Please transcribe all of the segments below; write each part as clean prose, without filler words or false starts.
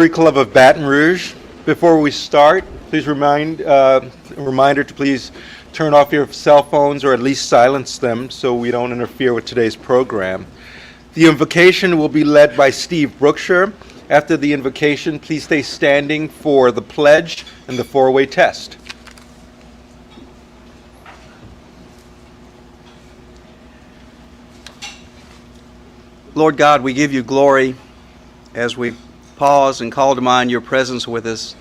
Rotary Club of Baton Rouge. Before we start, please a reminder to please turn off your cell phones or at least silence them so we don't interfere with today's program. The invocation will be led by Steve Brookshire. After the invocation, please stay standing for the pledge and the four-way test. Lord God, we give you glory as we pause and call to mind your presence with us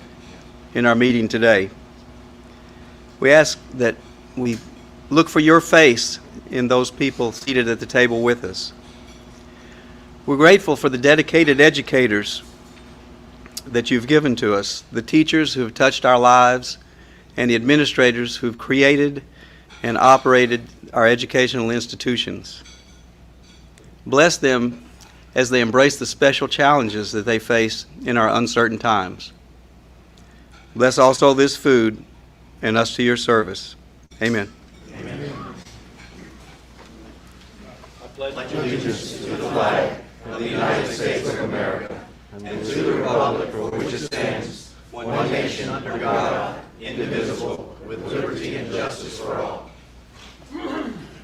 in our meeting today. We ask that we look for your face in those people seated at the table with us. We're grateful for the dedicated educators that you've given to us, the teachers who have touched our lives, and the administrators who've created and operated our educational institutions. Bless them as they embrace the special challenges that they face in our uncertain times. Bless also this food and us to your service. Amen. Amen. I pledge allegiance to the flag of the United States of America and to the republic for which it stands, one nation under God, indivisible, with liberty and justice for all.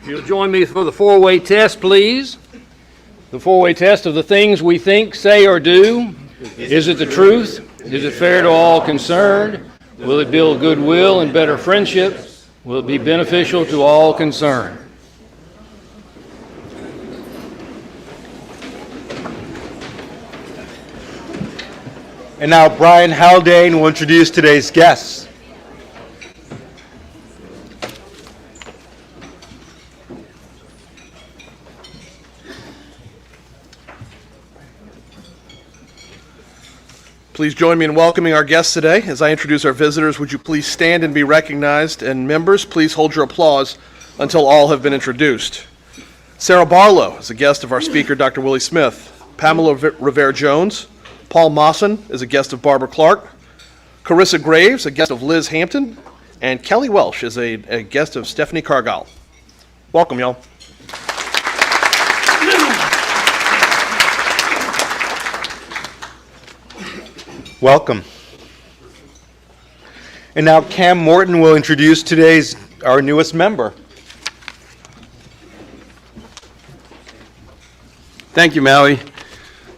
You'll join me for the four-way test, please. The four-way test of the things we think, say, or do. Is it the truth? Is it fair to all concerned? Will it build goodwill and better friendship? Will it be beneficial to all concerned? And now Brian Haldane will introduce today's guests. Please join me in welcoming our guests today. As I introduce our visitors, would you please stand and be recognized? And members, please hold your applause until all have been introduced. Sarah Barlow is a guest of our speaker, Dr. Willie Smith. Pamela Rivera-Jones. Paul Mawson is a guest of Barbara Clark. Carissa Graves, a guest of Liz Hampton. And Kelly Welsh is a guest of Stephanie Cargall. Welcome, y'all. Welcome. And now Cam Morton will introduce our newest member. Thank you, Maui.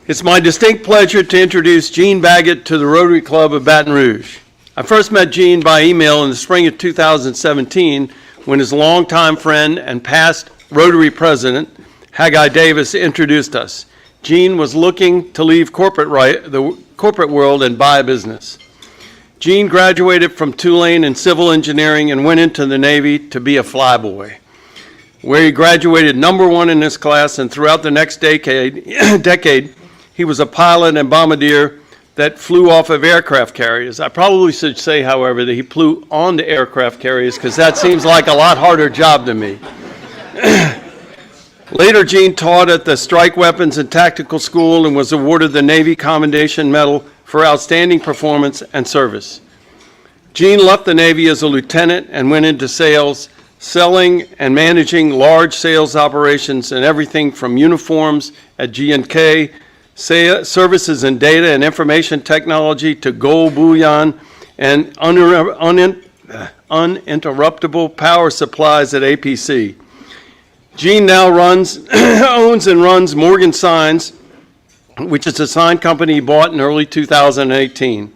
It's my distinct pleasure to introduce Gene Baggett to the Rotary Club of Baton Rouge. I first met Gene by email in the spring of 2017 when his longtime friend and past Rotary president, Haggai Davis, introduced us. Gene was looking to leave the corporate world and buy a business. Gene graduated from Tulane in civil engineering and went into the Navy to be a flyboy, where he graduated #1 in his class, and throughout the next decade, he was a pilot and bombardier that flew off of aircraft carriers. I probably should say, however, that he flew onto aircraft carriers because that seems like a lot harder job to me. Later, Gene taught at the Strike Weapons and Tactical School and was awarded the Navy Commendation Medal for outstanding performance and service. Gene left the Navy as a lieutenant and went into sales, selling and managing large sales operations in everything from uniforms at G&K, services in data and information technology to gold bullion and uninterruptible power supplies at APC. Gene now owns and runs Morgan Signs, which is a sign company he bought in early 2018.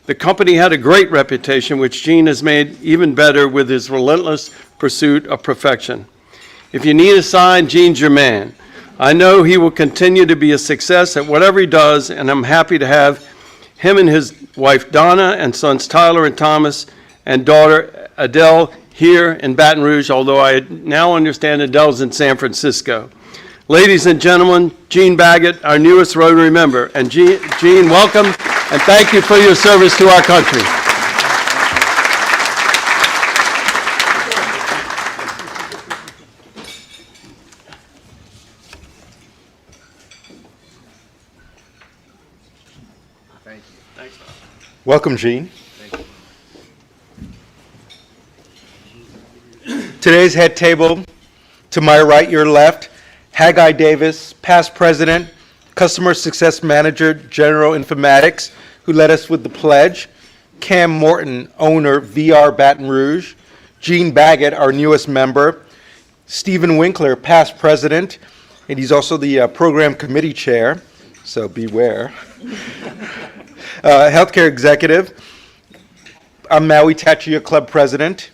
The company had a great reputation, which Gene has made even better with his relentless pursuit of perfection. If you need a sign, Gene's your man. I know he will continue to be a success at whatever he does, and I'm happy to have him and his wife Donna and sons Tyler and Thomas and daughter Adele here in Baton Rouge, although I now understand Adele's in San Francisco. Ladies and gentlemen, Gene Baggett, our newest Rotary member. And Gene, welcome, and thank you for your service to our country. Thank you. Thanks. Welcome, Gene. Today's head table, to my right, your left, Haggai Davis, past president, customer success manager, general informatics who led us with the pledge, Cam Morton, owner, VR Baton Rouge, Gene Baggett, our newest member, Stephen Winkler, past president, and he's also the program committee chair, so beware. Healthcare executive, I'm Maui Tachia Club president,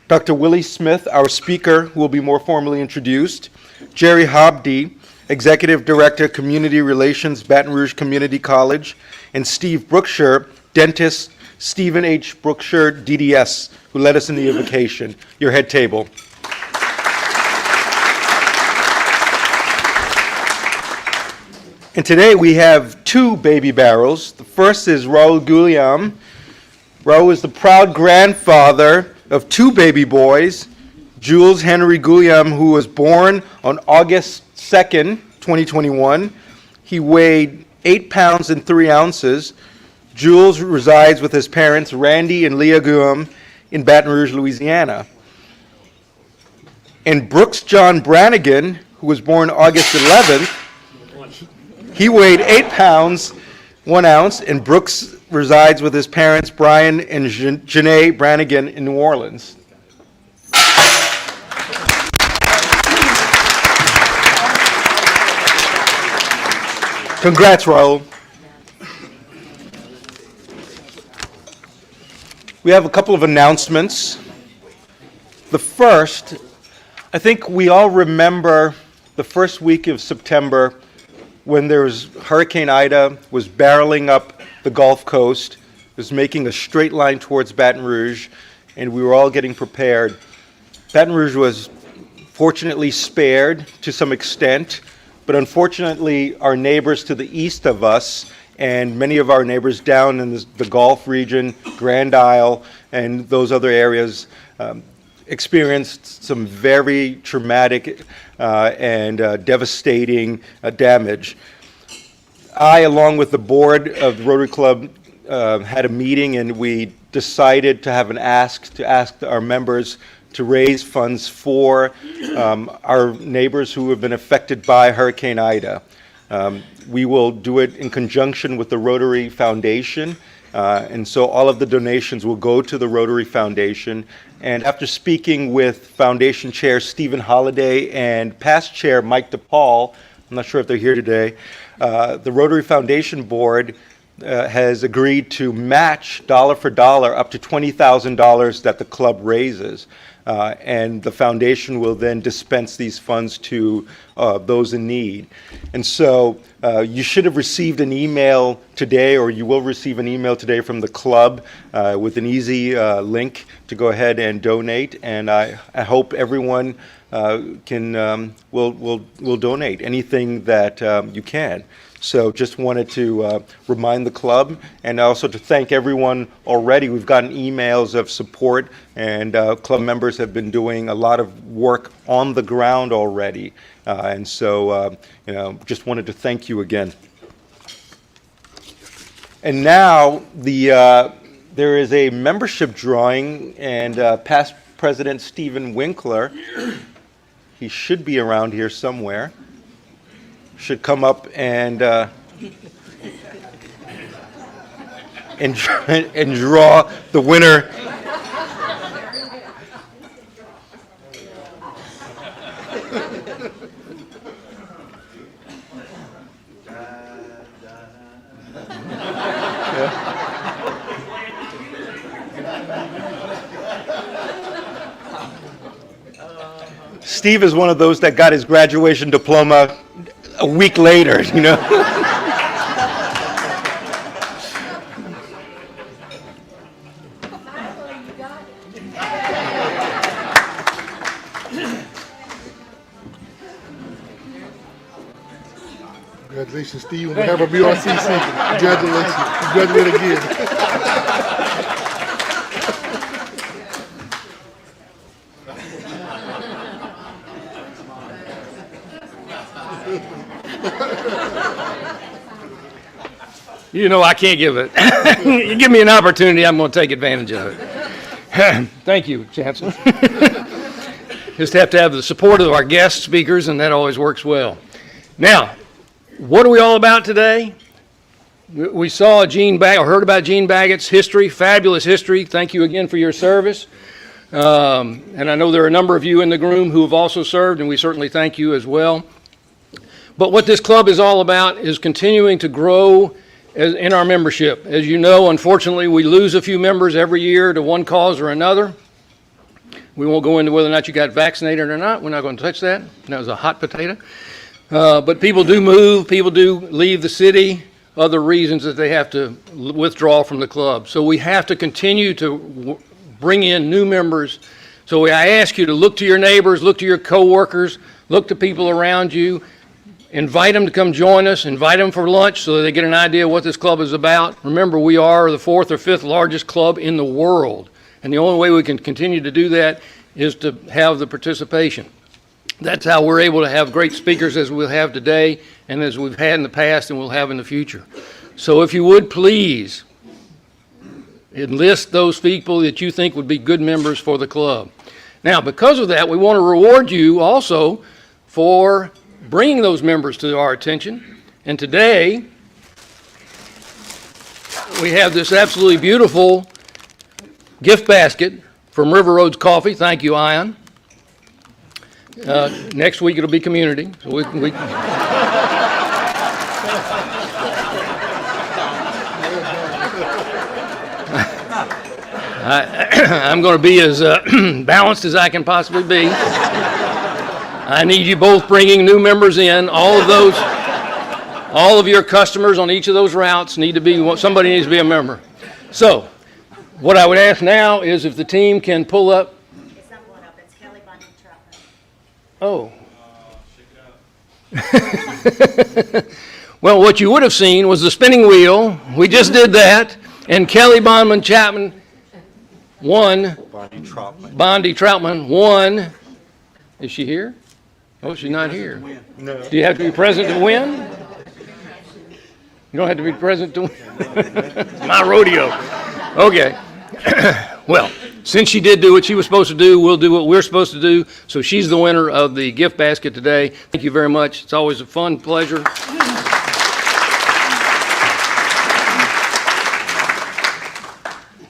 Dr. Willie Smith, our speaker, who will be more formally introduced, Jerry Hobdy, Executive Director, Community Relations, Baton Rouge Community College, and Steve Brookshire, dentist, Stephen H. Brookshire, DDS, who led us in the invocation. Your head table. And today we have two baby barrels. The first is Raul Guillaume. Raul is the proud grandfather of two baby boys, Jules Henry Guillaume, who was born on August 2nd, 2021. He weighed 8 pounds and 3 ounces. Jules resides with his parents, Randy and Leah Guillaume, in Baton Rouge, Louisiana. And Brooks John Brannigan, who was born August 11th, he weighed 8 pounds, 1 ounce, and Brooks resides with his parents, Brian and Janae Brannigan, in New Orleans. Congrats, Raul. We have a couple of announcements. The first, I think we all remember the first week of September when Hurricane Ida was barreling up the Gulf Coast, was making a straight line towards Baton Rouge, and we were all getting prepared. Baton Rouge was fortunately spared to some extent, but unfortunately our neighbors to the east of us and many of our neighbors down in the Gulf region, Grand Isle, and those other areas experienced some very traumatic and devastating damage. I, along with the board of the Rotary Club, had a meeting, and we decided to have an ask our members to raise funds for our neighbors who have been affected by Hurricane Ida. We will do it in conjunction with the Rotary Foundation, and so all of the donations will go to the Rotary Foundation. And after speaking with Foundation Chair Stephen Holliday and past Chair Mike DePaul, I'm not sure if they're here today, the Rotary Foundation Board has agreed to match dollar for dollar up to $20,000 that the club raises. And the foundation will then dispense these funds to those in need. And so you should have received an email today, or you will receive an email today from the club with an easy link to go ahead and donate. And I hope everyone will donate anything that you can. So just wanted to remind the club, and also to thank everyone already. We've gotten emails of support, and club members have been doing a lot of work on the ground already. And so, just wanted to thank you again. And now there is a membership drawing, and past President Stephen Winkler, he should be around here somewhere, should come up and draw the winner. Steve is one of those that got his graduation diploma a week later, you know. Congratulations, Steve. On behalf of BRCC, congratulations. Congratulate again. You know I can't give it. You give me an opportunity, I'm going to take advantage of it. Thank you, Chancellor. Just have to have the support of our guest speakers, and that always works well. Now, what are we all about today? We saw Gene or heard about Gene Baggett's history, fabulous history. Thank you again for your service. And I know there are a number of you in the room who have also served, and we certainly thank you as well. But what this club is all about is continuing to grow in our membership. As you know, unfortunately, we lose a few members every year to one cause or another. We won't go into whether or not you got vaccinated or not. We're not going to touch that. That was a hot potato. But people do move. People do leave the city. Other reasons that they have to withdraw from the club. So we have to continue to bring in new members. So I ask you to look to your neighbors, look to your coworkers, look to people around you, invite them to come join us, invite them for lunch so that they get an idea what this club is about. Remember, we are the 4th or 5th largest club in the world, and the only way we can continue to do that is to have the participation. That's how we're able to have great speakers as we'll have today and as we've had in the past and we'll have in the future. So if you would please enlist those people that you think would be good members for the club. Now, because of that, we want to reward you also for bringing those members to our attention. And today, we have this absolutely beautiful gift basket from River Roads Coffee. Thank you, Ian. Next week it'll be community. So we I'm going to be as balanced as I can possibly be. I need you both bringing new members in. All of your customers on each of those routes need to be, somebody needs to be a member. So, what I would ask now is if the team can pull up. It's not going up, it's Kelly Bundy Troutman. Oh. Well, what you would have seen was the spinning wheel. We just did that. And Kelly Bondman Chapman won. Bondi Troutman won. Is she here? Oh, she's not here. No. Do you have to be present to win? You don't have to be present to win. It's my rodeo. Okay. Well, since she did do what she was supposed to do, we'll do what we're supposed to do. So she's the winner of the gift basket today. Thank you very much. It's always a fun pleasure.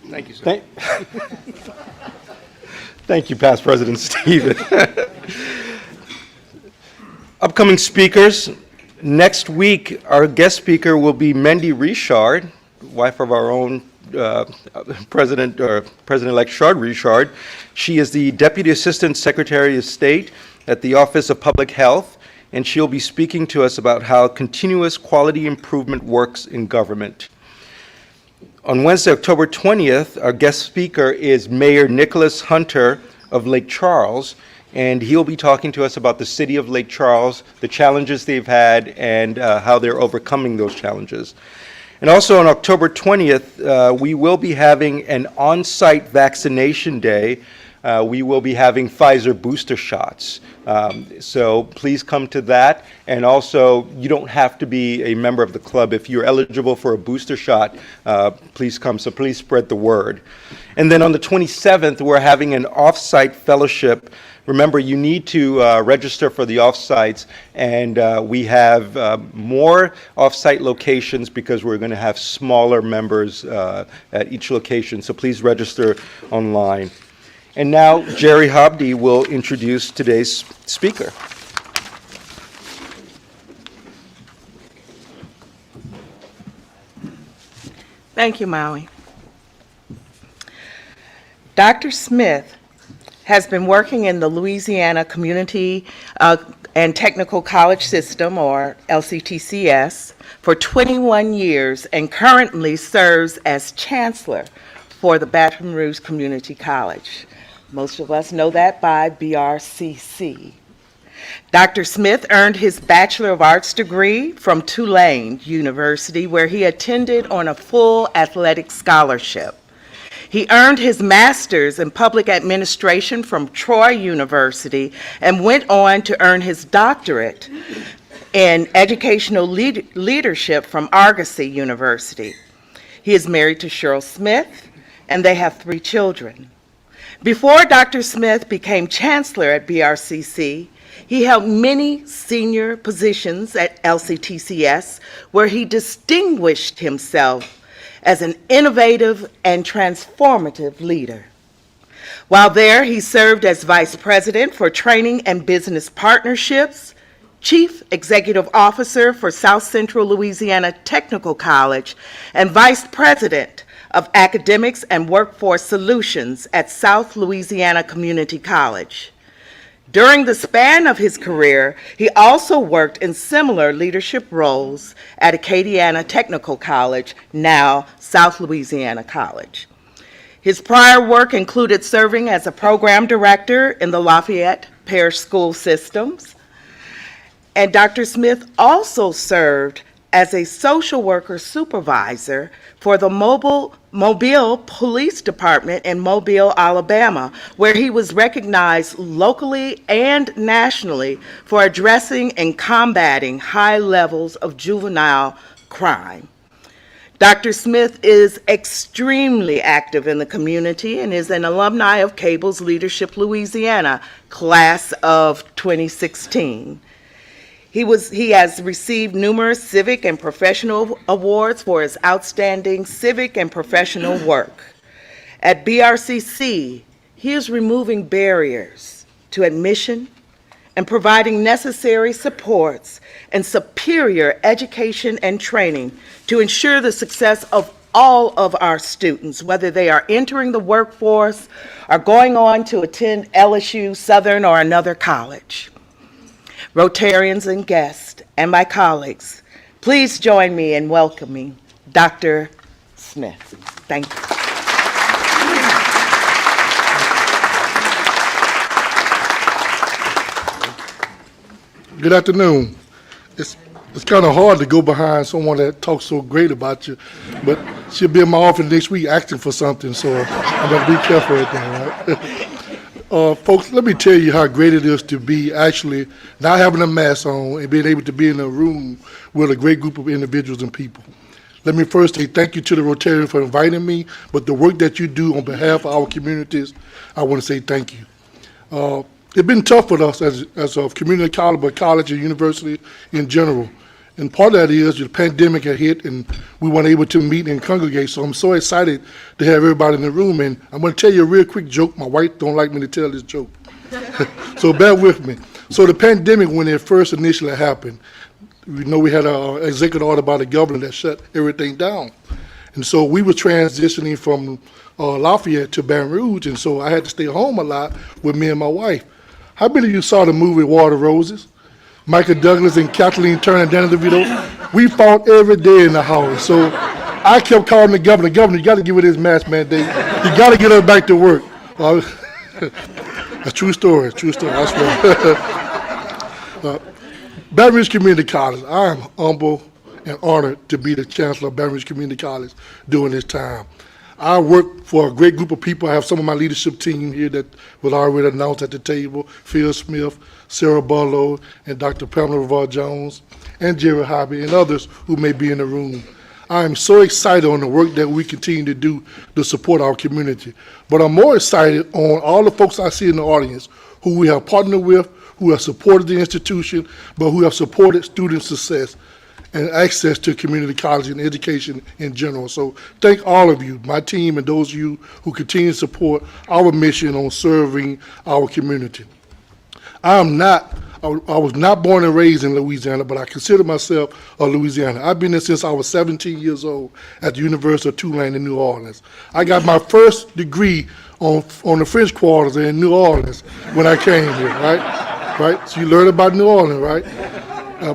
Thank you, sir. Thank you, Past President Stephen. Upcoming speakers. Next week, our guest speaker will be Mendy Richard, wife of our own President-elect Shard Richard. She is the Deputy Assistant Secretary of State at the Office of Public Health, and she'll be speaking to us about how continuous quality improvement works in government. On Wednesday, October 20th, our guest speaker is Mayor Nicholas Hunter of Lake Charles, and he'll be talking to us about the city of Lake Charles, the challenges they've had, and how they're overcoming those challenges. And also on October 20th, we will be having an on-site vaccination day. We will be having Pfizer booster shots. So please come to that. And also, you don't have to be a member of the club. If you're eligible for a booster shot, please come. So please spread the word. And then on the 27th, we're having an off-site fellowship. Remember, you need to register for the off-sites, and we have more off-site locations because we're going to have smaller members at each location. So please register online. And now Jerry Hobdy will introduce today's speaker. Thank you, Maui. Dr. Smith has been working in the Louisiana Community and Technical College System, or LCTCS, for 21 years and currently serves as Chancellor for the Baton Rouge Community College. Most of us know that by BRCC. Dr. Smith earned his Bachelor of Arts degree from Tulane University, where he attended on a full athletic scholarship. He earned his master's in public administration from Troy University and went on to earn his doctorate in educational leadership from Argosy University. He is married to Cheryl Smith, and they have 3 children. Before Dr. Smith became chancellor at BRCC, He held many senior positions at LCTCS, where he distinguished himself as an innovative and transformative leader. While there, he served as Vice President for Training and Business Partnerships, Chief Executive Officer for South Central Louisiana Technical College, and Vice President of Academics and Workforce Solutions at South Louisiana Community College. During the span of his career, he also worked in similar leadership roles at Acadiana Technical College, now South Louisiana College. His prior work included serving as a program director in the Lafayette Parish School Systems. And Dr. Smith also served as a social worker supervisor for the Mobile Police Department in Mobile, Alabama, where he was recognized locally and nationally for addressing and combating high levels of juvenile crime. Dr. Smith is extremely active in the community and is an alumni of Cable's Leadership Louisiana, class of 2016. He has received numerous civic and professional awards for his outstanding civic and professional work. At BRCC, he is removing barriers to admission and providing necessary supports and superior education and training to ensure the success of all of our students, whether they are entering the workforce or going on to attend LSU, Southern, or another college. Rotarians and guests, and my colleagues, please join me in welcoming Dr. Smith. Thank you. Good afternoon. It's kind of hard to go behind someone that talks so great about you, but she'll be in my office next week asking for something, so I'm going to be careful with that, right? Folks, let me tell you how great it is to be actually not having a mask on and being able to be in a room with a great group of individuals and people. Let me first say thank you to the Rotarians for inviting me, but the work that you do on behalf of our communities, I want to say thank you. It's been tough for us as a community college, but college and university in general. And part of that is the pandemic had hit and we weren't able to meet and congregate. So I'm so excited to have everybody in the room. And I'm going to tell you a real quick joke. My wife don't like me to tell this joke. So bear with me. So the pandemic, when it first initially happened, we know we had an executive order by the governor that shut everything down. And so we were transitioning from Lafayette to Baton Rouge. And so I had to stay home a lot with me and my wife. How many of you saw the movie Water Roses? Michael Douglas and Kathleen Turner and Danny DeVito. We fought every day in the house. So I kept calling the governor, you got to give her this mask mandate. You got to get her back to work. A true story, I swear. Baton Rouge Community College, I am humble and honored to be the chancellor of Baton Rouge Community College during this time. I work for a great group of people. I have some of my leadership team here that was already announced at the table: Phil Smith, Sarah Barlow, and Dr. Pamela Ravar Jones, and Jerry Hobby, and others who may be in the room. I am so excited on the work that we continue to do to support our community. But I'm more excited on all the folks I see in the audience who we have partnered with, who have supported the institution, but who have supported student success and access to community college and education in general. So thank all of you, my team, and those of you who continue to support our mission on serving our community. I was not born and raised in Louisiana, but I consider myself a Louisiana. I've been there since I was 17 years old at the University of Tulane in New Orleans. I got my first degree on the French Quarters in New Orleans when I came here, right? So you learn about New Orleans, right?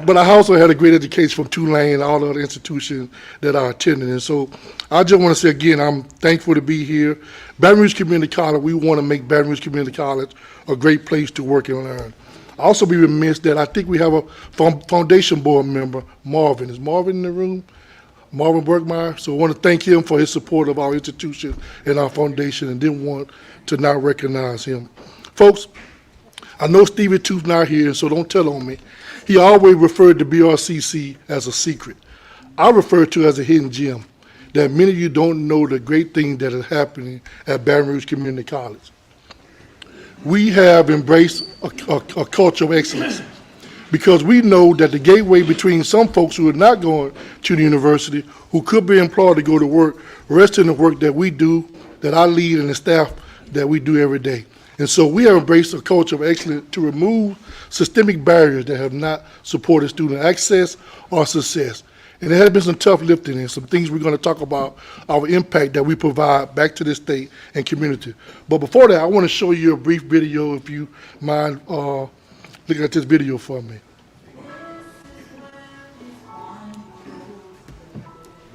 But I also had a great education from Tulane and all the other institutions that I attended. And so I just want to say again, I'm thankful to be here. Baton Rouge Community College, we want to make Baton Rouge Community College a great place to work and learn. I also be remiss that I think we have a foundation board member, Marvin. Is Marvin in the room? Marvin Bergmeyer. So I want to thank him for his support of our institution and our foundation, and didn't want to not recognize him. Folks, I know Stevie Tooth's not here, so don't tell on me. He always referred to BRCC as a secret. I refer to it as a hidden gem, that many of you don't know the great thing that is happening at Baton Rouge Community College. we have embraced a culture of excellence because we know that the gateway between some folks who are not going to the university, who could be employed to go to work, rests in the work that we do, that I lead, and the staff that we do every day. And so we have embraced a culture of excellence to remove systemic barriers that have not supported student access or success. And there has been some tough lifting and some things we're going to talk about, our impact that we provide back to the state and community. But before that, I want to show you a brief video, if you mind looking at this video for me.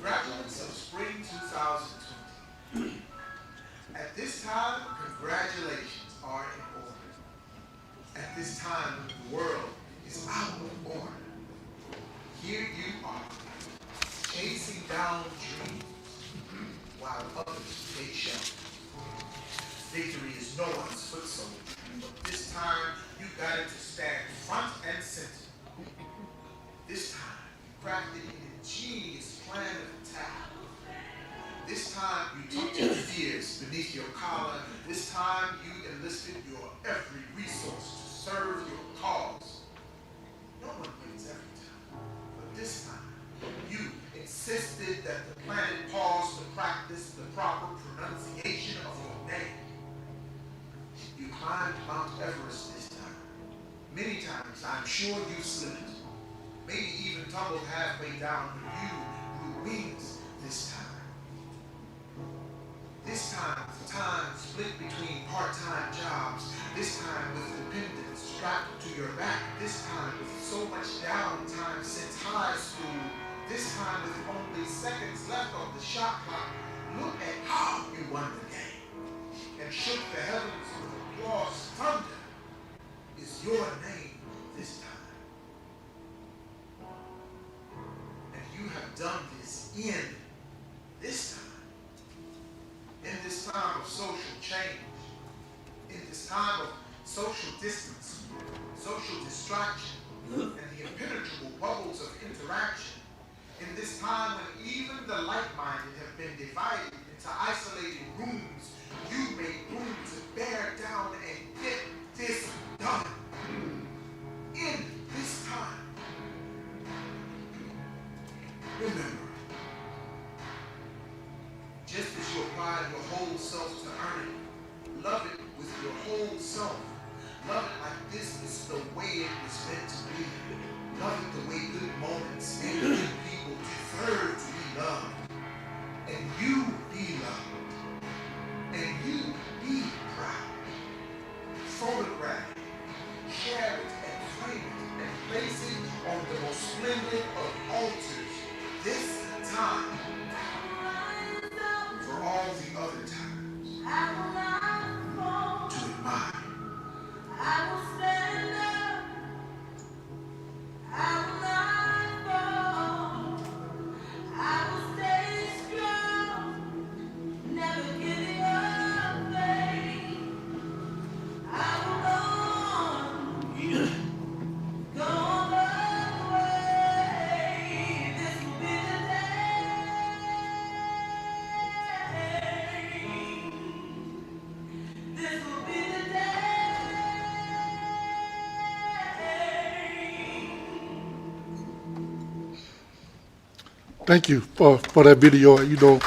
Graduates of spring 2020. At this time, congratulations are in order. At this time when the world is out of order, here you are, chasing down dreams while others take shelter. Victory is no one's foot soldier, but this time you got it to stand front and center. This time you crafted an ingenious plan of attack. This time you tucked your fears beneath your collar. This time you enlisted your every resource to serve your cause. No one wins every time, but this time you insisted that the planet pause to practice the proper pronunciation of your name. You climbed Mount Everest this time. Many times I'm sure you slipped. Maybe even tumbled halfway down, but you grew wings this time. This time, with time split between part-time jobs. This time with dependents strapped to your back. This time with so much downtime since high school. This time with only seconds left on the shot clock. Look at how you won the game and shook the heavens with applause. Thunder is your name this time. And you have done this in this time. In this time of social change, in this time of social distance, social distraction, and the impenetrable bubbles of interaction, in this time when even the like-minded have been divided into isolated rooms, you made room to bear down and get this done. In this time, remember, just as you applied your whole self to earn it, love it with your whole self. Love it like this is the way it was meant to be. Love it the way good moments and good people deserve to be loved. And you be loved. And you be proud. Photograph it, share it, and frame it, and place it on the most splendid of altars this time. For all the other times to admire. I will stand up. I will not fall. I will stay strong. Never giving up faith. I will go on. Go on the way. This will be the day. This will be the day. Thank you for that video. You know,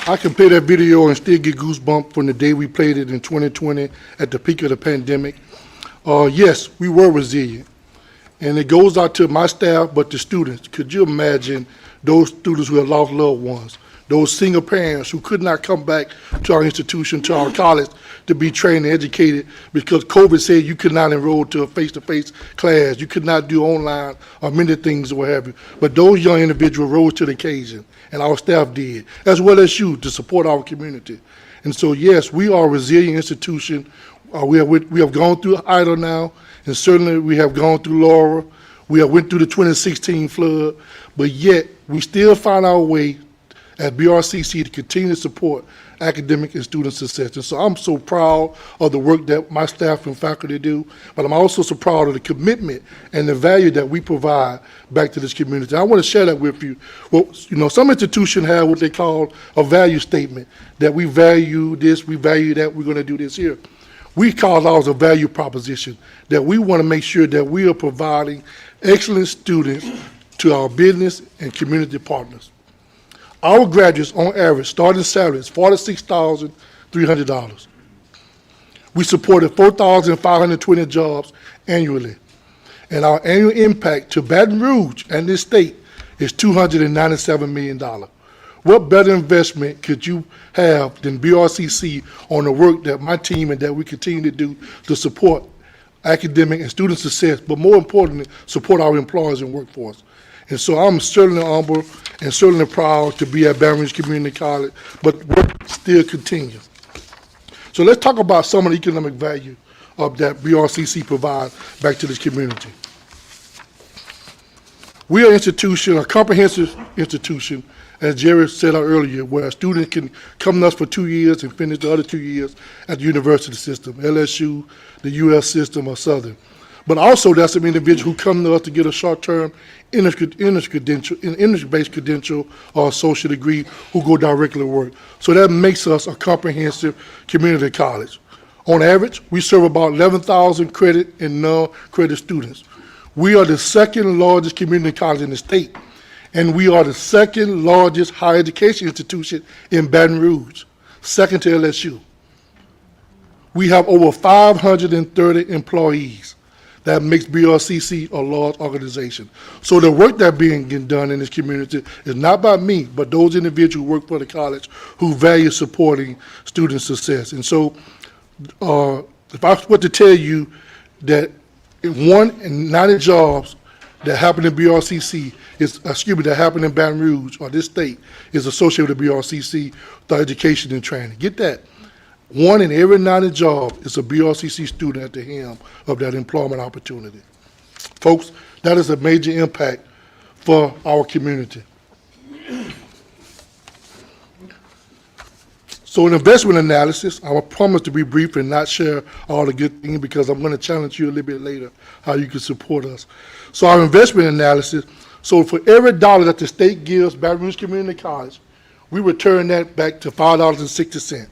I can play that video and still get goosebumps from the day we played it in 2020 at the peak of the pandemic. Yes, we were resilient. And it goes out to my staff, but the students. Could you imagine those students who have lost loved ones, those single parents who could not come back to our institution, to our college, to be trained and educated because COVID said you could not enroll to a face-to-face class, you could not do online or many things or what have you. But those young individuals rose to the occasion, and our staff did, as well as you, to support our community. And so, yes, we are a resilient institution. We have gone through Ida now, and certainly we have gone through Laura. We have went through the 2016 flood, but yet we still find our way at BRCC to continue to support academic and student success. And so I'm so proud of the work that my staff and faculty do, but I'm also so proud of the commitment and the value that we provide back to this community. I want to share that with you. Well, some institutions have what they call a value statement, that we value this, we value that, we're going to do this here. We call ours a value proposition, that we want to make sure that we are providing excellent students to our business and community partners. Our graduates, on average, starting salary is $46,300. We supported 4,520 jobs annually, and our annual impact to Baton Rouge and this state is $297 million. What better investment could you have than BRCC on the work that my team and that we continue to do to support academic and student success, but more importantly, support our employers and workforce. And so I'm certainly humble and certainly proud to be at Baton Rouge Community College, but work still continues. So let's talk about some of the economic value of that BRCC provides back to this community. We are an institution, a comprehensive institution, as Jerry said earlier, where a student can come to us for 2 years and finish the other 2 years at the university system, LSU, the US system, or Southern. But also, that's some individual who come to us to get a short-term English-based credential or associate degree who go directly to work. So that makes us a comprehensive community college. On average, we serve about 11,000 credit and non-credit students. We are the second largest community college in the state, and we are the second largest higher education institution in Baton Rouge, second to LSU. We have over 530 employees. That makes BRCC a large organization. So the work that's being done in this community is not by me, but those individuals who work for the college who value supporting student success. And so if I were to tell you that 1 in 90 jobs that happen in BRCC that happen in Baton Rouge or this state is associated with BRCC, the education and training. Get that. 1 in every 90 jobs is a BRCC student at the helm of that employment opportunity. Folks, that is a major impact for our community. So in investment analysis, I will promise to be brief and not share all the good things because I'm going to challenge you a little bit later how you can support us. So our investment analysis, so for every dollar that the state gives Baton Rouge Community College, we return that back to $5.60.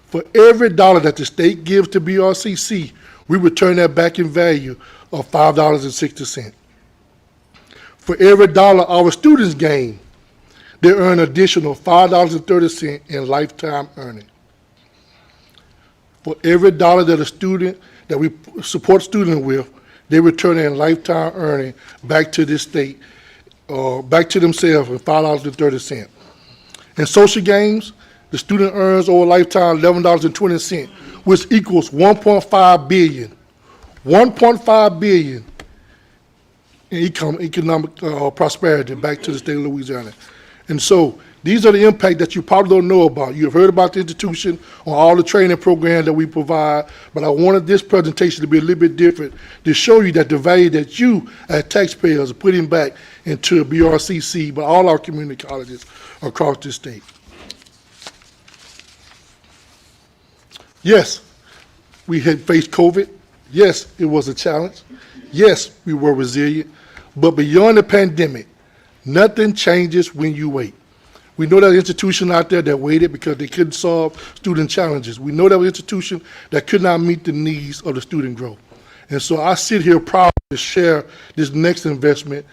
For every dollar that the state gives to BRCC, we return that back in value of $5.60. For every dollar our students gain, they earn an additional $5.30 in lifetime earning. For every dollar that we support students with, they return in lifetime earning back to this state, back to themselves in $5.30. In social gains, the student earns over a lifetime $11.20, which equals $1.5 billion. $1.5 billion in economic prosperity back to the state of Louisiana. And so these are the impact that you probably don't know about. You've heard about the institution on all the training programs that we provide, but I wanted this presentation to be a little bit different to show you that the value that you as taxpayers are putting back into BRCC, but all our community colleges across the state. Yes, we had faced COVID. Yes, it was a challenge. Yes, we were resilient. But beyond the pandemic, nothing changes when you wait. We know there are institutions out there that waited because they couldn't solve student challenges. We know there were institutions that could not meet the needs of the student growth. And so I sit here proud to share this next investment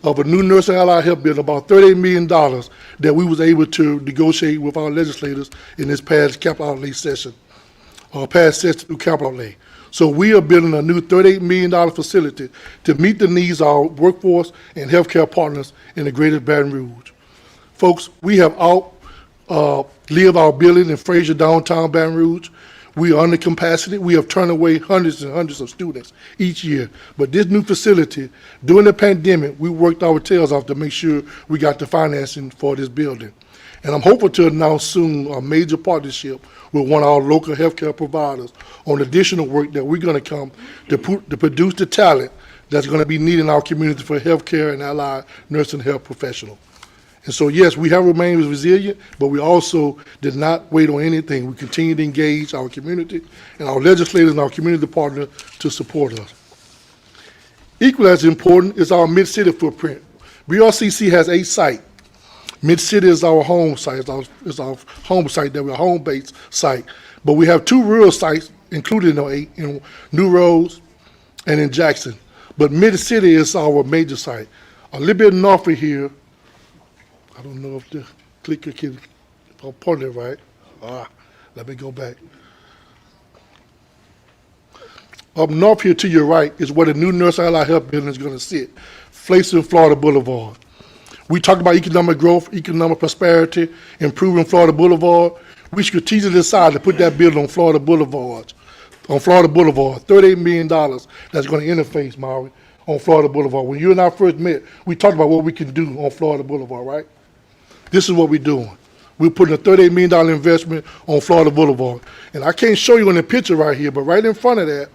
of a new nursing allied health bill, about $38 million that we was able to negotiate with our legislators in this past capital outlay session, past session through capital outlay. So we are building a new $38 million facility to meet the needs of our workforce and healthcare partners in the greater Baton Rouge. Folks, we have lived our building in Fraser, downtown Baton Rouge. We are under capacity. We have turned away hundreds and hundreds of students each year. But this new facility, during the pandemic, we worked our tails off to make sure we got the financing for this building. And I'm hopeful to announce soon a major partnership with one of our local healthcare providers on additional work that we're going to come to produce the talent that's going to be needed in our community for healthcare and allied nursing health professionals. And so, yes, we have remained resilient, but we also did not wait on anything. We continue to engage our community and our legislators and our community partners to support us. Equally as important is our Mid-City footprint. BRCC has 8 sites. Mid-City is our home site, is our home site, that we're a home-based site. But we have 2 rural sites included in our 8, in New Roads and in Jackson. But Mid-City is our major site. A little bit north of here, I don't know if the clicker can, if I'm pointing it right. Let me go back. Up north here to your right is where the new Nurse Allied Health Building is going to sit, facing Florida Boulevard. We talked about economic growth, economic prosperity, improving Florida Boulevard. We strategically decided to put that building on Florida Boulevard. $38 million that's going to interface, Maury, on Florida Boulevard. When you and I first met, we talked about what we can do on Florida Boulevard, right? This is what we're doing. We're putting a $38 million investment on Florida Boulevard. And I can't show you in the picture right here, but right in front of that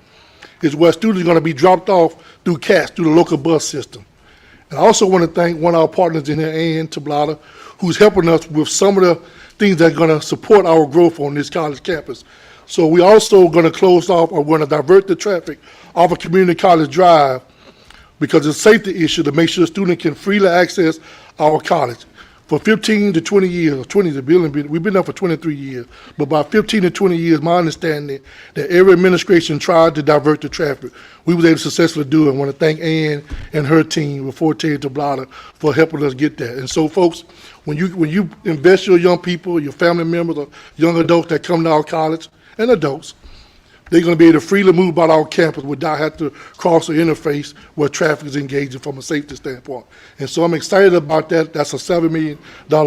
is where students are going to be dropped off through CATS, through the local bus system. And I also want to thank one of our partners in here, Ann Tablata, who's helping us with some of the things that are going to support our growth on this college campus. So we're also going to close off, or we're going to divert the traffic off of Community College Drive because it's a safety issue to make sure students can freely access our college. For 15 to 20 years, 20 to building, we've been there for 23 years, but about 15 to 20 years, my understanding that every administration tried to divert the traffic. We was able to successfully do it. I want to thank Ann and her team with Forte Tablata for helping us get that. And so, folks, when you invest your young people, your family members, or young adults that come to our college, and adults, they're going to be able to freely move about our campus without having to cross or interface where traffic is engaging from a safety standpoint. And so I'm excited about that. That's a $7 million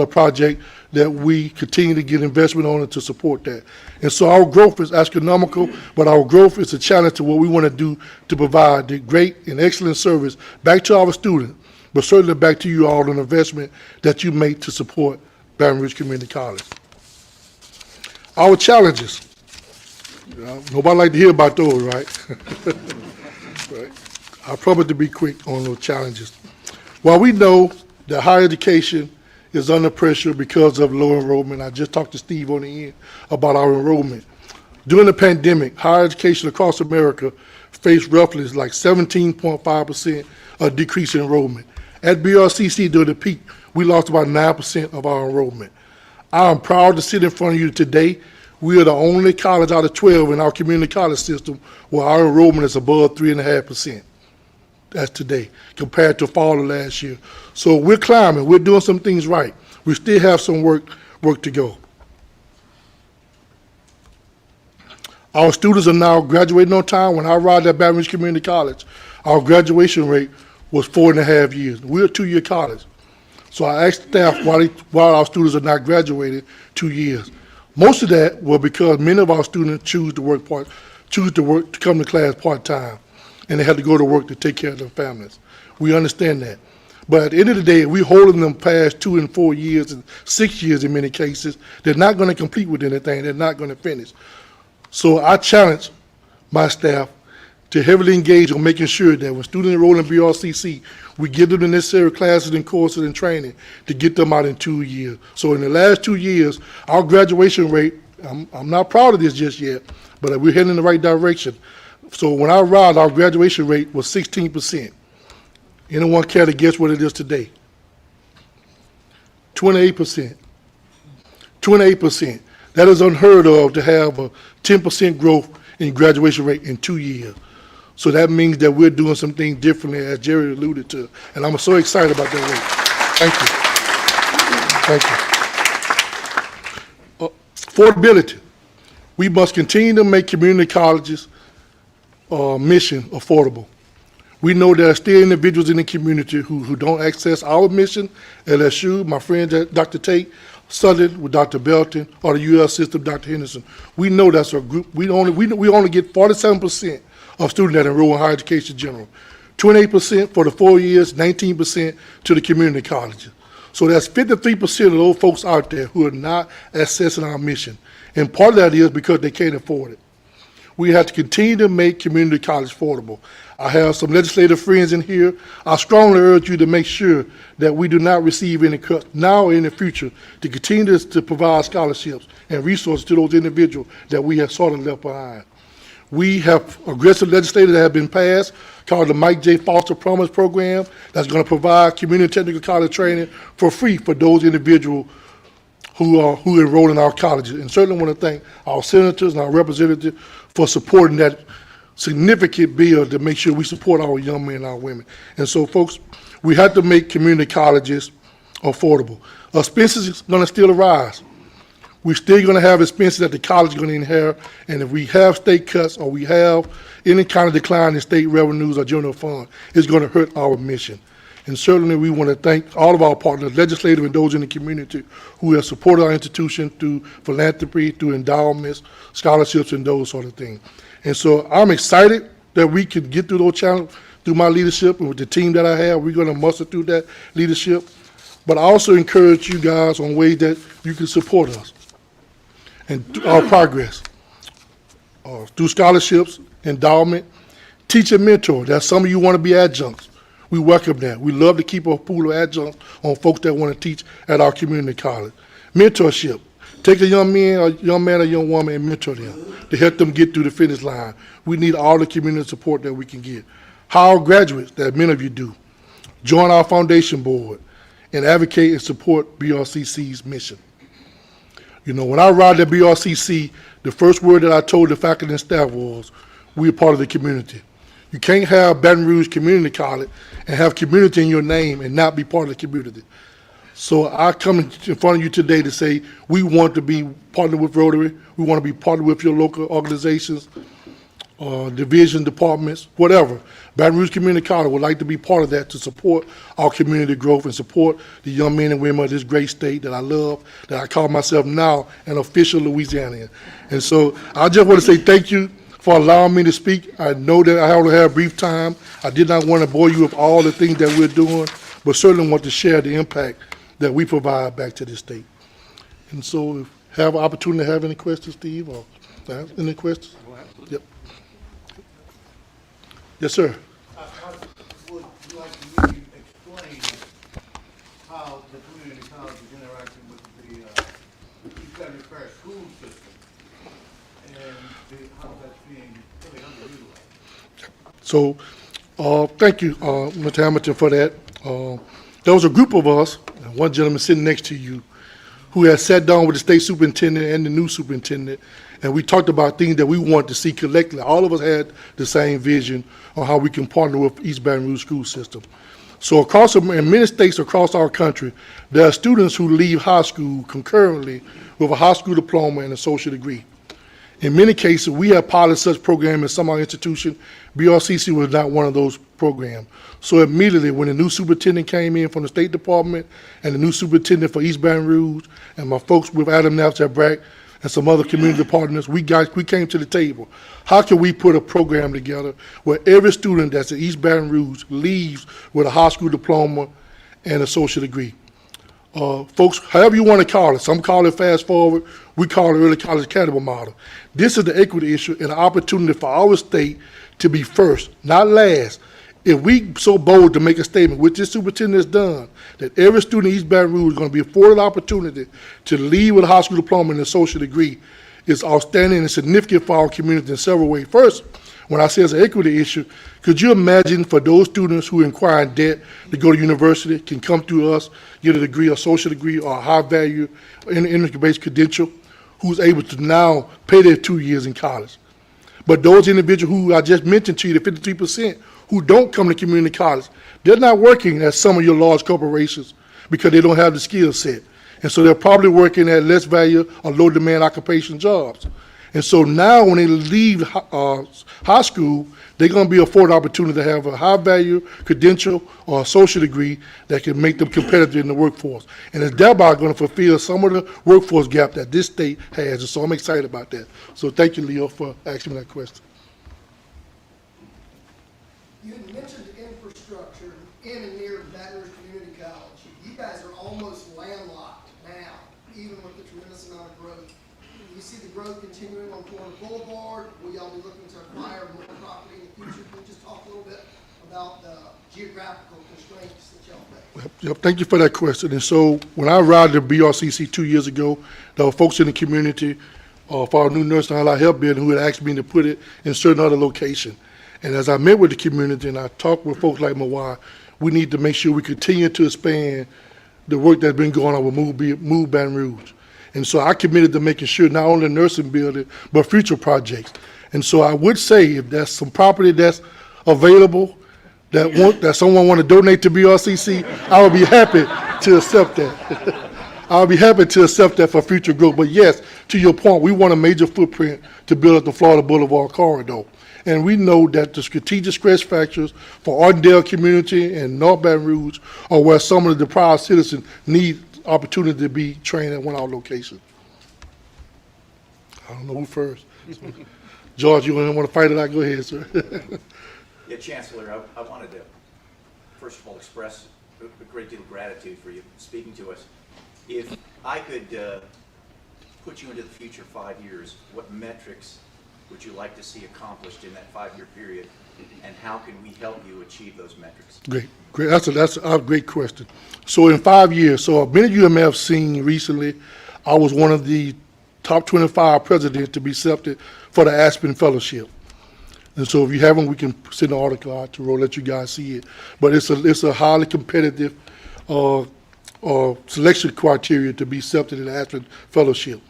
project that we continue to get investment on and to support that. And so our growth is astronomical, but our growth is a challenge to what we want to do to provide the great and excellent service back to our students, but certainly back to you all, an investment that you make to support Baton Rouge Community College. Our challenges. Nobody like to hear about those, right? Right. I promise to be quick on those challenges. While we know that higher education is under pressure because of low enrollment, I just talked to Steve on the end about our enrollment. During the pandemic, higher education across America faced roughly like 17.5% of decrease in enrollment. At BRCC during the peak, we lost about 9% of our enrollment. I am proud to sit in front of you today. We are the only college out of 12 in our community college system where our enrollment is above 3.5%. That's today, compared to fall of last year. So we're climbing. We're doing some things right. We still have some work to go. Our students are now graduating on time. When I arrived at Baton Rouge Community College, our graduation rate was 4.5 years. We're a 2-year college. So I asked staff why our students are not graduating 2 years. Most of that was because many of our students choose to come to class part-time, and they have to go to work to take care of their families. We understand that. But at the end of the day, we're holding them past 2 and 4 years and 6 years in many cases. They're not going to complete with anything. They're not going to finish. So I challenge my staff to heavily engage on making sure that when students enroll in BRCC, we give them the necessary classes and courses and training to get them out in 2 years. So in the last 2 years, our graduation rate, I'm not proud of this just yet, but we're heading in the right direction. So when I arrived, our graduation rate was 16%. Anyone care to guess what it is today? 28%. 28%. That is unheard of to have a 10% growth in graduation rate in 2 years. So that means that we're doing some things differently, as Jerry alluded to. And I'm so excited about that rate. Thank you. Thank you. Affordability. We must continue to make community colleges' mission affordable. We know there are still individuals in the community who don't access our mission, LSU, my friend Dr. Tate, Southern with Dr. Belton, or the UL system, Dr. Henderson. We know that's a group. We only get 47% of students that enroll in higher education general, 28% for the 4 years, 19% to the community colleges. So that's 53% of those folks out there who are not accessing our mission. And part of that is because they can't afford it. We have to continue to make community college affordable. I have some legislative friends in here. I strongly urge you to make sure that we do not receive any cuts now or in the future to continue to provide scholarships and resources to those individuals that we have sort of left behind. We have aggressive legislation that have been passed called the Mike J. Foster Promise Program that's going to provide community technical college training for free for those individuals who enroll in our colleges. And certainly want to thank our senators and our representatives for supporting that significant bill to make sure we support our young men and our women. And so, folks, we have to make community colleges affordable. Expenses is going to still rise. We're still going to have expenses that the college is going to inherit, and if we have state cuts or we have any kind of decline in state revenues or general fund, it's going to hurt our mission. And certainly we want to thank all of our partners, legislative and those in the community who have supported our institution through philanthropy, through endowments, scholarships, and those sort of things. And so I'm excited that we can get through those challenges through my leadership and with the team that I have. We're going to muster through that leadership. But I also encourage you guys on ways that you can support us and our progress through scholarships, endowment, teacher mentor. That's some of you want to be adjuncts. We welcome that. We love to keep a pool of adjuncts on folks that want to teach at our community college. Mentorship. Take a young man or young woman and mentor them to help them get through the finish line. We need all the community support that we can get. Hire graduates, that many of you do. Join our foundation board and advocate and support BRCC's mission. You know, when I arrived at BRCC, the first word that I told the faculty and staff was, we are part of the community. You can't have Baton Rouge Community College and have community in your name and not be part of the community. So I come in front of you today to say we want to be partnered with Rotary. We want to be partnered with your local organizations, division, departments, whatever. Baton Rouge Community College would like to be part of that to support our community growth and support the young men and women of this great state that I love, that I call myself now an official Louisianian. And so I just want to say thank you for allowing me to speak. I know that I only have a brief time. I did not want to bore you with all the things that we're doing, but certainly want to share the impact that we provide back to the state. And so if you have an opportunity to have any questions, Steve, or any questions? Yep. Yes, sir. I would like to explain how the community college is interacting with the East Baton Rouge Parish school system and how that's being really underutilized. So thank you, Mr. Hamilton, for that. There was a group of us, one gentleman sitting next to you, who had sat down with the state superintendent and the new superintendent, and we talked about things that we wanted to see collectively. All of us had the same vision on how we can partner with East Baton Rouge school system. So in many states across our country, there are students who leave high school concurrently with a high school diploma and associate degree. In many cases, we have piloted such programs in some of our institutions. BRCC was not one of those programs. So immediately, when the new superintendent came in from the State Department and the new superintendent for East Baton Rouge and my folks with Adam Knapsack and some other community partners, we came to the table. How can we put a program together where every student that's at East Baton Rouge leaves with a high school diploma and associate degree? Folks, however you want to call it, some call it fast forward, we call it early college academy model. This is the equity issue and an opportunity for our state to be first, not last. If we so bold to make a statement, which this superintendent has done, that every student in East Baton Rouge is going to be afforded the opportunity to leave with a high school diploma and associate degree, is outstanding and significant for our community in several ways. First, when I say it's an equity issue, could you imagine for those students who inquire in debt to go to university, can come through us, get a degree, a social degree, or a high value industry-based credential, who's able to now pay their 2 years in college? But those individuals who I just mentioned to you, the 53%, who don't come to community college, they're not working at some of your large corporations because they don't have the skill set. And so they're probably working at less value or low demand occupation jobs. And so now when they leave high school, they're going to be afforded opportunity to have a high value credential or a social degree that can make them competitive in the workforce. And it's thereby going to fulfill some of the workforce gap that this state has. And so I'm excited about that. So thank you, Leo, for asking me that question. You had mentioned infrastructure in and near Baton Rouge Community College. You guys are almost landlocked now, even with the tremendous amount of growth you see the growth continuing on Corner Boulevard? Will y'all be looking to acquire more property in the future? Can you just talk a little bit about the geographical constraints that y'all face? Yep, thank you for that question. And so when I arrived at BRCC 2 years ago, there were folks in the community for our new nursing home health building who had asked me to put it in certain other location. And as I met with the community and I talked with folks like Mawai, we need to make sure we continue to expand the work that's been going on with Move Baton Rouge. And so I committed to making sure not only the nursing building, but future projects. And so I would say if there's some property that's available that someone want to donate to BRCC, I would be happy to accept that. I'll be happy to accept that for future growth. But yes, to your point, we want a major footprint to build up the Florida Boulevard corridor. And we know that the strategic stress factors for Ardendale community and North Baton Rouge are where some of the deprived citizens need opportunity to be trained at one of our locations. I don't know who first. George, you want to fight it out? Go ahead, sir. Yeah, Chancellor, I wanted to, first of all, express a great deal of gratitude for you speaking to us. If I could put you into the future 5 years, what metrics would you like to see accomplished in that 5-year period, and how can we help you achieve those metrics? Great. That's a great question. So in 5 years, so many of you may have seen recently, I was one of the top 25 presidents to be accepted for the Aspen Fellowship. And so if you haven't, we can send an article out to let you guys see it. But it's a highly competitive selection criteria to be accepted in the Aspen Fellowship.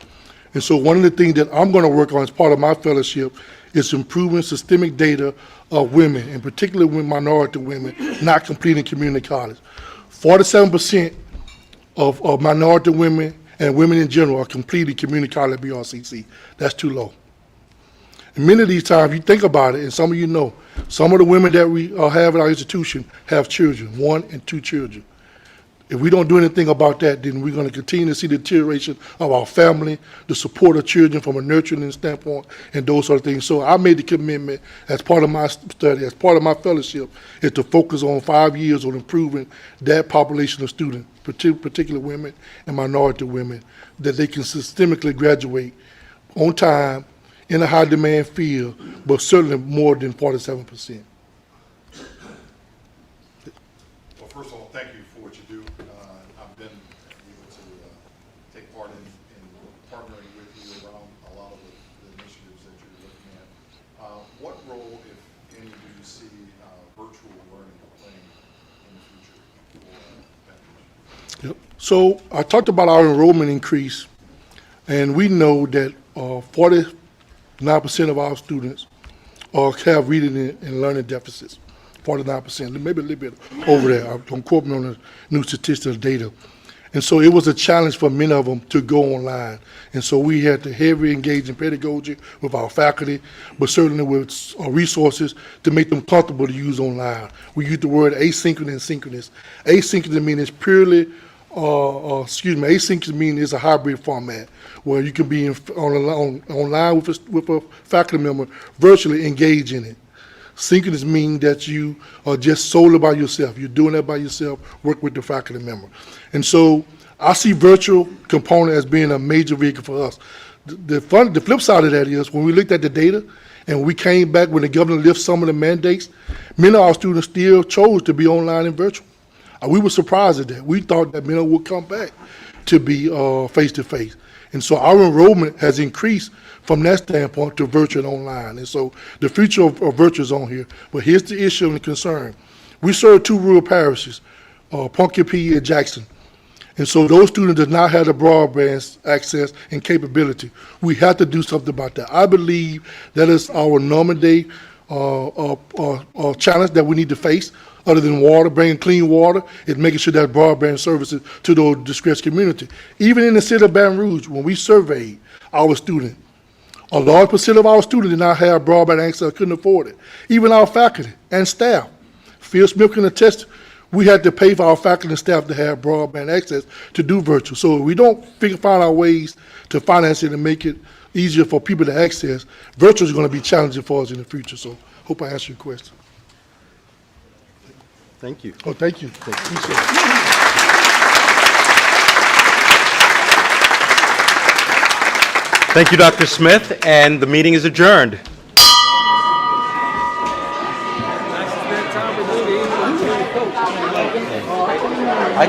And so one of the things that I'm going to work on as part of my fellowship is improving systemic data of women, and particularly with minority women not completing community college. 47% of minority women and women in general are completing community college at BRCC. That's too low. And many of these times, you think about it, and some of you know, some of the women that we have at our institution have children, 1 and 2 children. If we don't do anything about that, then we're going to continue to see the deterioration of our family, the support of children from a nurturing standpoint, and those sort of things. So I made the commitment as part of my study, as part of my fellowship, is to focus on 5 years on improving that population of students, particularly women and minority women, that they can systemically graduate on time in a high demand field, but certainly more than 47%. Well, first of all, thank you for what you do. I've been able to take part in partnering with you around a lot of the initiatives that you're looking at. What role, if any, do you see virtual learning playing in the future for veterans? Yep. So I talked about our enrollment increase, and we know that 49% of our students have reading and learning deficits. 49%, maybe a little bit over there. Don't quote me on the new statistical data. And so it was a challenge for many of them to go online. And so we had to heavily engage in pedagogy with our faculty, but certainly with resources to make them comfortable to use online. We use the word asynchronous and synchronous. Asynchronous means purely, asynchronous means it's a hybrid format where you can be online with a faculty member, virtually engage in it. Synchronous means that you are just solely by yourself. You're doing that by yourself, work with the faculty member. And so I see virtual component as being a major vehicle for us. The flip side of that is when we looked at the data and we came back when the governor lifted some of the mandates, many of our students still chose to be online and virtual. We were surprised at that. We thought that many would come back to be face-to-face. And so our enrollment has increased from that standpoint to virtual and online. And so the future of virtual is on here. But here's the issue and the concern. We serve 2 rural parishes, Pumpkin P and Jackson. And so those students do not have the broadband access and capability. We have to do something about that. I believe that is our normal day challenge that we need to face. Other than water, bringing clean water, is making sure that broadband services to those distressed community. Even in the city of Baton Rouge, when we surveyed our students, a large percent of our students did not have broadband access, couldn't afford it. Even our faculty and staff. Phil Smith can attest, we had to pay for our faculty and staff to have broadband access to do virtual. So if we don't find our ways to finance it and make it easier for people to access, virtual is going to be challenging for us in the future. So hope I answered your question. Thank you. Oh, thank you. Appreciate it. Thank you, Dr. Smith, and the meeting is adjourned.